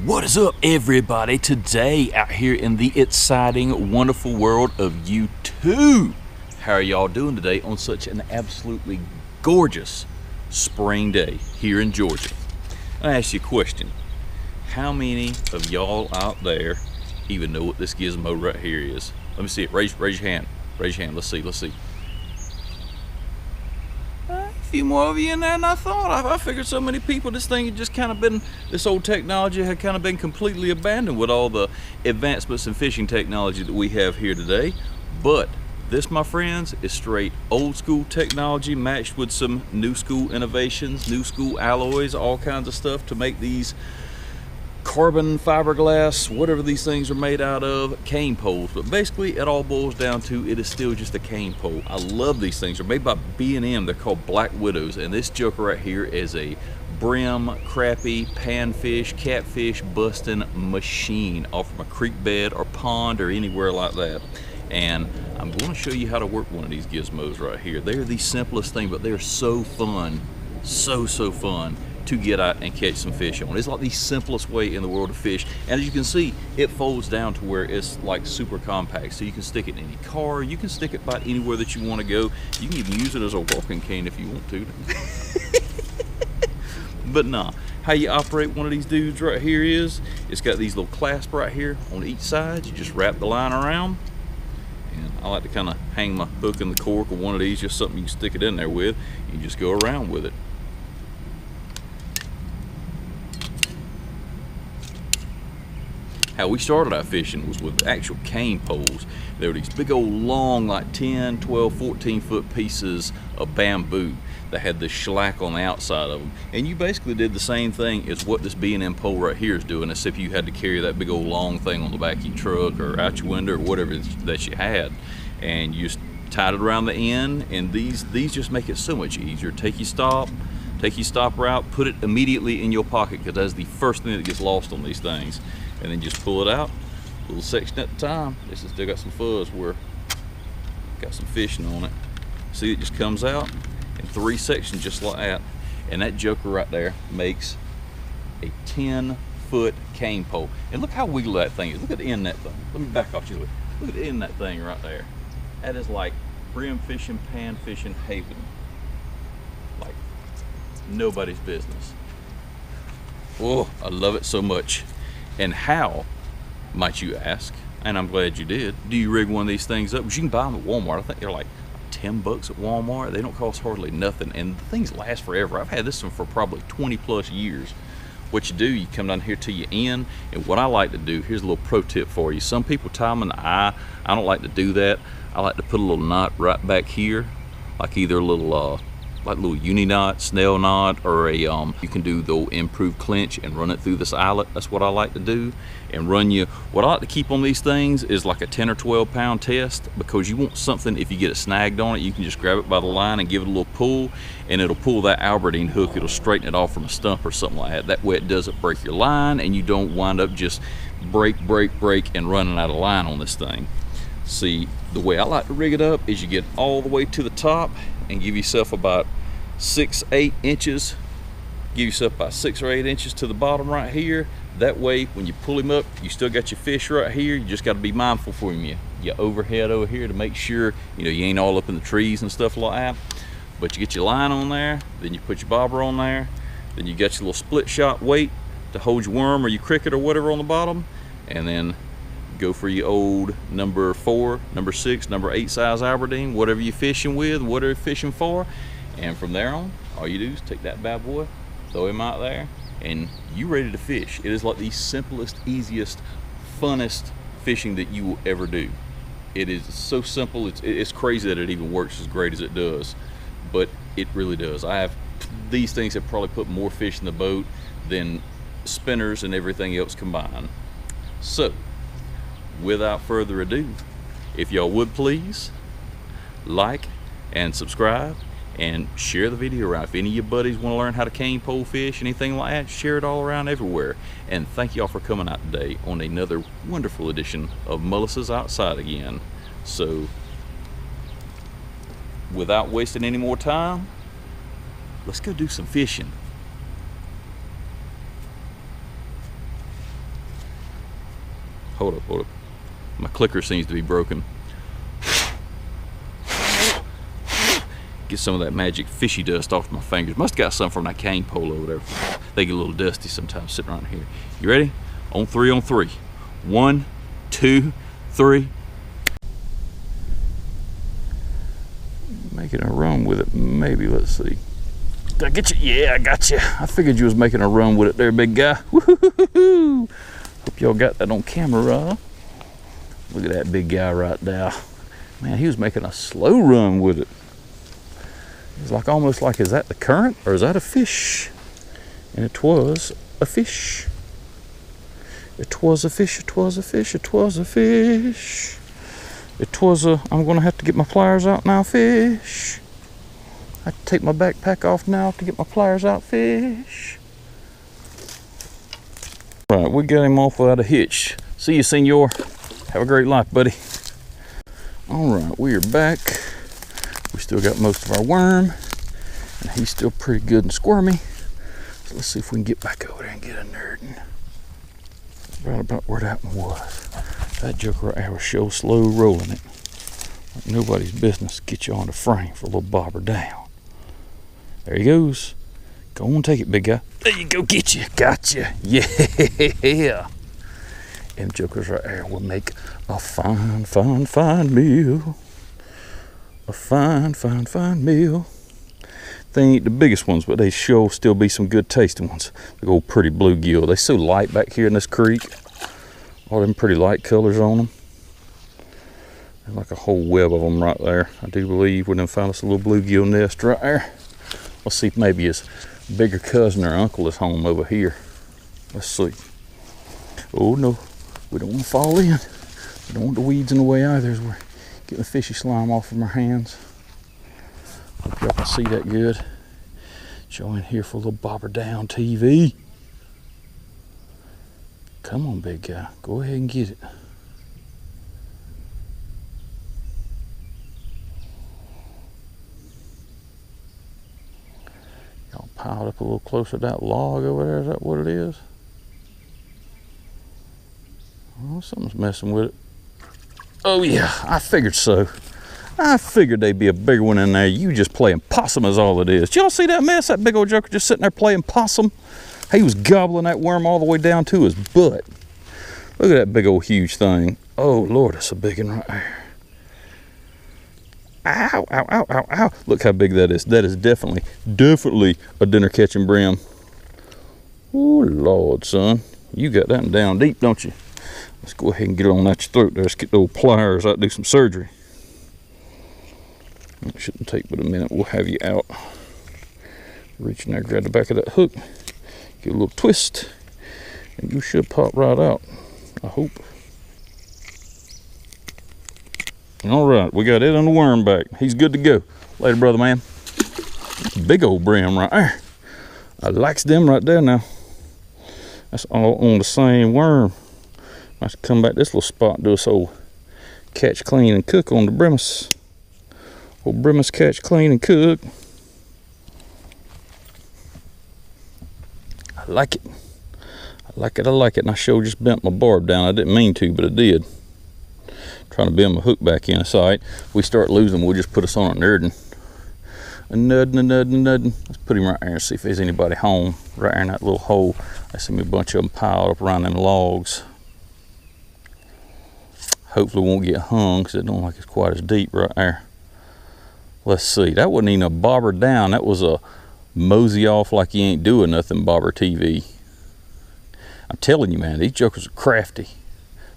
What is up, everybody? Today out here in the exciting, wonderful world of YouTube. How are y'all doing today on such an absolutely gorgeous spring day here in Georgia? I ask you a question. How many of y'all out there even know what this gizmo right here is? Let me see it. Raise your hand. Raise your hand. Let's see. A few more of you in there than I thought. I figured so many people, this thing had just kind of been, this old technology had kind of been completely abandoned with all the advancements in fishing technology that we have here today. But this, my friends, is straight old school technology matched with some new school innovations, new school alloys, all kinds of stuff to make these carbon fiberglass, whatever these things are made out of, cane poles. But basically it all boils down to it is still just a cane pole. I love these things. They're made by B&M. They're called Black Widows, and this joker right here is a brim, crappie, panfish, catfish busting machine off from a creek bed or pond or anywhere like that. And I'm going to show you how to work one of these gizmos right here. They're the simplest thing, but they're so fun, so fun to get out and catch some fish on. It's like the simplest way in the world to fish. And as you can see, it folds down to where it's like super compact. So you can stick it in any car, you can stick it about anywhere that you want to go. You can even use it as a walking cane if you want to. But nah, how you operate one of these dudes right here is, it's got these little clasps right here on each side. You just wrap the line around. And I like to kind of hang my hook in the cork of one of these, just something you can stick it in there with. You just go around with it. How we started our fishing was with actual cane poles. They were these big old long, like 10, 12, 14 foot pieces of bamboo that had this shellac on the outside of them. And you basically did the same thing as what this B&M pole right here is doing, except you had to carry that big old long thing on the back of your truck or out your window or whatever that you had. And you just tied it around the end, and these just make it so much easier. Take your stop route, put it immediately in your pocket, because that's the first thing that gets lost on these things. And then just pull it out, a little section at a time. This has still got some fuzz where got some fishing on it. See, it just comes out in 3 sections just like that. And that joker right there makes a 10-foot cane pole. And look how wiggly that thing is. Look at the end of that thing. Let me back off you. Look at the end of that thing right there. That is like brim fishing, pan fishing haven. Like nobody's business. Oh, I love it so much. And how, might you ask, and I'm glad you did, do you rig one of these things up? Because you can buy them at Walmart. I think they're like 10 bucks at Walmart. They don't cost hardly nothing, and the things last forever. I've had this one for probably 20 plus years. What you do, you come down here to your end, and what I like to do, here's a little pro tip for you. Some people tie them in the eye. I don't like to do that. I like to put a little knot right back here, like either a little uni knot, snail knot, or a you can do the improved clinch and run it through this eyelet. That's what I like to do. And what I like to keep on these things is like a 10 or 12 pound test, because you want something, if you get it snagged on it, you can just grab it by the line and give it a little pull, and it'll pull that Albertine hook. It'll straighten it off from a stump or something like that. That way it doesn't break your line, and you don't wind up just break and running out of line on this thing. See, the way I like to rig it up is you get all the way to the top and give yourself about 6-8 inches. Give yourself about 6 or 8 inches to the bottom right here. That way, when you pull him up, you still got your fish right here. You just got to be mindful for him. You overhead over here to make sure you ain't all up in the trees and stuff like that. But you get your line on there, then you put your bobber on there, then you got your little split shot weight to hold your worm or your cricket or whatever on the bottom, and then go for your old number 4, number 6, number 8 size Albertine, whatever you're fishing with, whatever you're fishing for. And from there on, all you do is take that bad boy, throw him out there, and you ready to fish. It is like the simplest, easiest, funnest fishing that you will ever do. It is so simple. It's crazy that it even works as great as it does, but it really does. These things have probably put more fish in the boat than spinners and everything else combined. So, without further ado, if y'all would please like and subscribe and share the video around. If any of your buddies want to learn how to cane pole fish, anything like that, share it all around everywhere. And thank y'all for coming out today on another wonderful edition of Mullis's Outside again. So, without wasting any more time, let's go do some fishing. Hold up. My clicker seems to be broken. Get some of that magic fishy dust off my fingers. Must have got some from that cane pole over there. They get a little dusty sometimes sitting around here. You ready? On three. 1, 2, 3. Making a run with it, maybe. Let's see. Did I get you? Yeah, I got you. I figured you was making a run with it there, big guy. Woo-hoo-hoo-hoo. Hope y'all got that on camera. Look at that big guy right there. Man, he was making a slow run with it. It's like almost like, is that the current or is that a fish? And it was a fish. It was a fish, it was a fish, it was a fish. It was a, I'm gonna have to get my pliers out now, fish. I have to take my backpack off now to get my pliers out, fish. Right, we got him off without a hitch. See you, senor. Have a great life, buddy. All right, we are back. We still got most of our worm, and he's still pretty good and squirmy. So let's see if we can get back over there and get a nerdin'. Right about where that one was. That joker right there was so slow rolling it. Like nobody's business. Get you on the frame for a little bobber down. There he goes. Go on, take it, big guy. There you go, get you. Gotcha. Yeah. Them jokers right there will make a fine, fine, fine meal. A fine, fine, fine meal. They ain't the biggest ones, but they sure still be some good tasting ones. Big old pretty bluegill. They so light back here in this creek. All them pretty light colors on them. There's like a whole web of them right there. I do believe we done found us a little bluegill nest right there. Let's see if maybe his bigger cousin or uncle is home over here. Let's see. Oh no, we don't want to fall in. We don't want the weeds in the way either as we're getting the fishy slime off of our hands. Hope y'all can see that good. Join here for a little bobber down TV. Come on, big guy. Go ahead and get it. Y'all piled up a little closer to that log over there. Is that what it is? Oh, something's messing with it. Oh yeah, I figured so. I figured they'd be a bigger one in there. You just playing possum is all it is. Did y'all see that mess? That big old joker just sitting there playing possum. He was gobbling that worm all the way down to his butt. Look at that big old huge thing. Oh Lord, that's a big one right there. Ow, ow, ow, ow, ow. Look how big that is. That is definitely a dinner catching brim. Oh Lord, son. You got that one down deep, don't you? Let's go ahead and get it on out your throat there. Let's get the old pliers out and do some surgery. It shouldn't take but a minute. We'll have you out. Reach in there, grab the back of that hook, give a little twist, and you should pop right out, I hope. All right, we got it on the worm back. He's good to go. Later, brother man. Big old brim right there. I likes them right there now. That's all on the same worm. I should come back this little spot and do this old catch, clean, and cook on the brimus. Old brimus catch, clean, and cook. I like it. I like it, I like it. And I sure just bent my barb down. I didn't mean to, but I did. Trying to bend my hook back in. It's all right. We start losing, we'll just put us on a nerdin'. A nuddin'. Let's put him right there and see if there's anybody home. Right there in that little hole. I see me a bunch of them piled up around them logs. Hopefully won't get hung because it don't look like it's quite as deep right there. Let's see. That wasn't even a bobber down. That was a mosey off like you ain't doing nothing bobber TV. I'm telling you, man, these jokers are crafty.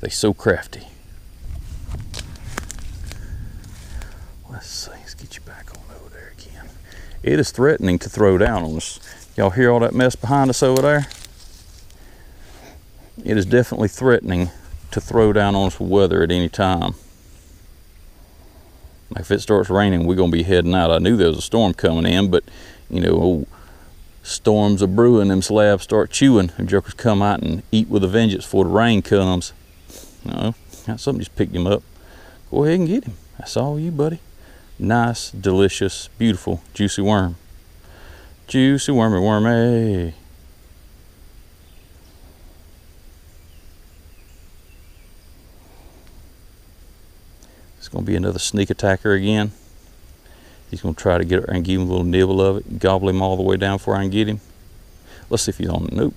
They so crafty. Let's see. Let's get you back on over there again. It is threatening to throw down on us. Y'all hear all that mess behind us over there? It is definitely threatening to throw down on us with weather at any time. If it starts raining, we're gonna be heading out. I knew there was a storm coming in, but you know, storms are brewing, them slabs start chewing, them jokers come out and eat with a vengeance before the rain comes. No, something just picked him up. Go ahead and get him. That's all you, buddy. Nice, delicious, beautiful, juicy worm. Juicy wormy wormy. gonna be another sneak attacker again. He's gonna try to get it and give him a little nibble of it, gobble him all the way down before I can get him. Let's see if he's on the nope.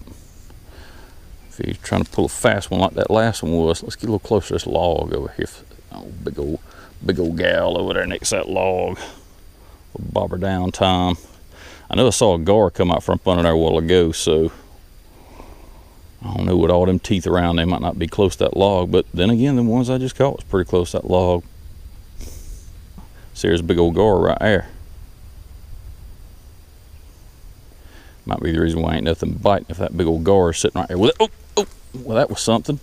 If he's trying to pull a fast one like that last one was, let's get a little closer to this log over here. Oh, big old gal over there next to that log. We'll bob her down time. I know I saw a gar come out from under there a while ago, so I don't know, with all them teeth around, they might not be close to that log, but then again, the ones I just caught was pretty close to that log. See, there's a big old gar right there. Might be the reason why ain't nothing biting if that big old gar is sitting right there with it. Oh, well, that was something.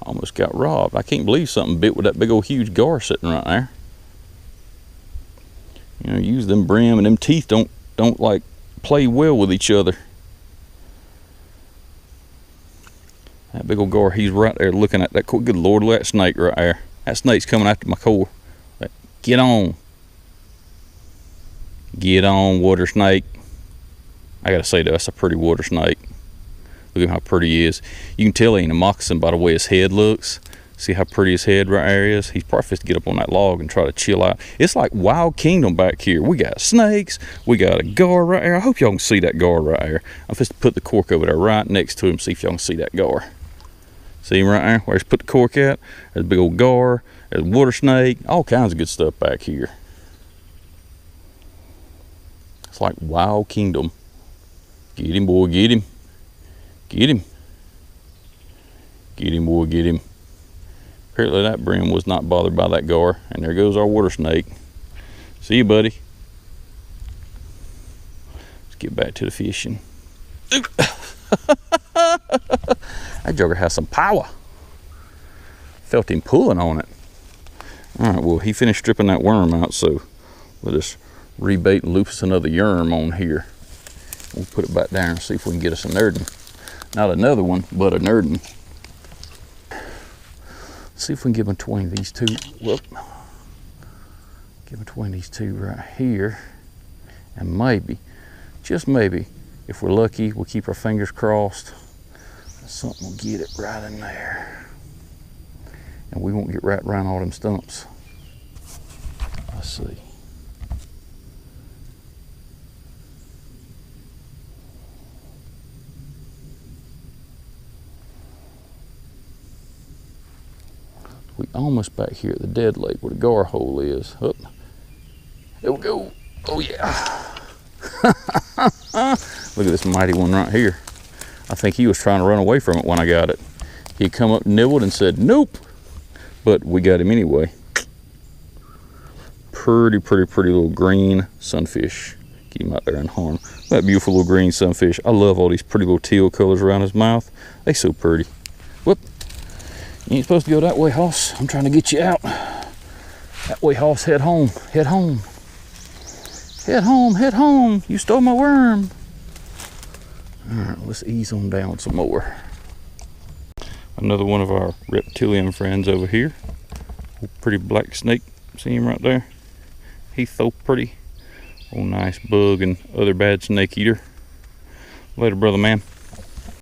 Almost got robbed. I can't believe something bit with that big old huge gar sitting right there. You know, use them brim and them teeth don't like play well with each other. That big old gar, he's right there looking at that. Good Lord, look at that snake right there. That snake's coming after my core. Get on. Get on, water snake. I gotta say though, that's a pretty water snake. Look at how pretty he is. You can tell he ain't a moccasin by the way his head looks. See how pretty his head right there is? He's probably supposed to get up on that log and try to chill out. It's like Wild Kingdom back here. We got snakes. We got a gar right there. I hope y'all can see that gar right there. I'm supposed to put the cork over there right next to him, see if y'all can see that gar. See him right there? Where he's put the cork at? There's a big old gar. There's a water snake. All kinds of good stuff back here. It's like Wild Kingdom. Get him, boy, get him. Get him. Get him, boy, get him. Apparently that brim was not bothered by that gar. And there goes our water snake. See you, buddy. Let's get back to the fishing. That jogger has some power. Felt him pulling on it. All right, well, he finished stripping that worm out, so we'll just rebait and loop us another worm on here. We'll put it back down and see if we can get us a nerdin. Not another one, but a nerdin. See if we can get between these two. Whoop. Get between these two right here. And maybe, just maybe, if we're lucky, we'll keep our fingers crossed. Something will get it right in there. And we won't get right around all them stumps. Let's see. We almost back here at the dead lake where the gar hole is. Up. There we go. Oh yeah. Look at this mighty one right here. I think he was trying to run away from it when I got it. He come up, nibbled, and said, nope. But we got him anyway. Pretty little green sunfish. Get him out there and harm. That beautiful little green sunfish. I love all these pretty little teal colors around his mouth. They so pretty. Whoop. You ain't supposed to go that way, Hoss. I'm trying to get you out. That way, Hoss. Head home. Head home. Head home. Head home. You stole my worm. All right, let's ease on down some more. Another one of our reptilian friends over here. Pretty black snake. See him right there? He's so pretty. Oh, nice bug and other bad snake eater. Later, brother man.